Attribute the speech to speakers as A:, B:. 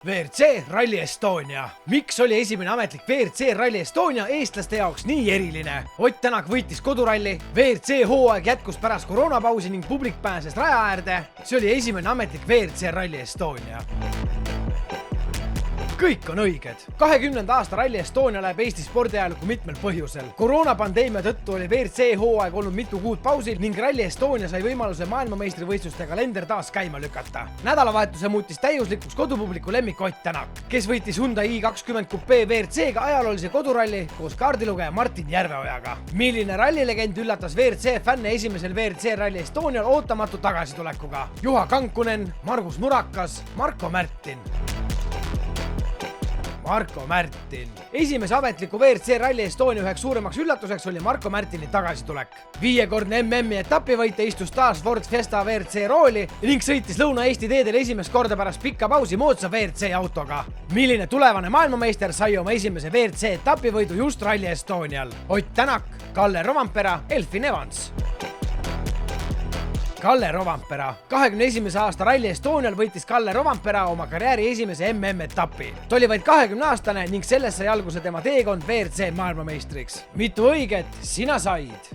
A: WRC Rally Estonia. Miks oli esimene ametlik WRC Rally Estonia eestlaste jaoks nii eriline? Ott Tänak võitis koduralli, WRC hooaeg jätkus pärast koroonapausi ning publik pääses raja äärde. See oli esimene ametlik WRC Rally Estonia. Kõik on õiged. 20. aasta Rally Estonia läheb Eesti spordiajalukku mitmel põhjusel. Koroonapandeemia tõttu oli WRC hooaeg olnud mitu kuud pausil ning Rally Estonia sai võimaluse maailmameistrivõistluste kalender taas käima lükata. Nädalavahetuse muutis täiuslikuks kodupubliku lemmik Ott Tänak, kes võitis Hyundai i20 Coupé WRC-ga ajaloolise koduralli koos kaardilugeja Martin Järveojaga. Milline rallilegend üllatas WRC fänne esimesel WRC Rally Estonial ootamatu tagasitulekuga? Juha Kankunen, Margus Murakas, Marko Märtin. Esimese ametliku WRC Rally Estonia üheks suuremaks üllatuseks oli Marko Märtini tagasitulek. 5-kordne MM-i etapivõitja istus taas Ford Fiesta WRC rooli ning sõitis Lõuna-Eesti teedel esimest korda pärast pikka pausi moodsa WRC autoga. Milline tulevane maailmameister sai oma esimese WRC etapivõidu just Rally Estonial? Ott Tänak, Kalle Rovampera, Elfin Evans. Kalle Rovampera. 21. aasta Rally Estonial võitis Kalle Rovampera oma karjääri esimese MM-etapi. Ta oli vaid 20-aastane ning sellest sai alguse tema teekond WRC maailmameistriks. Mitu õiget sina said?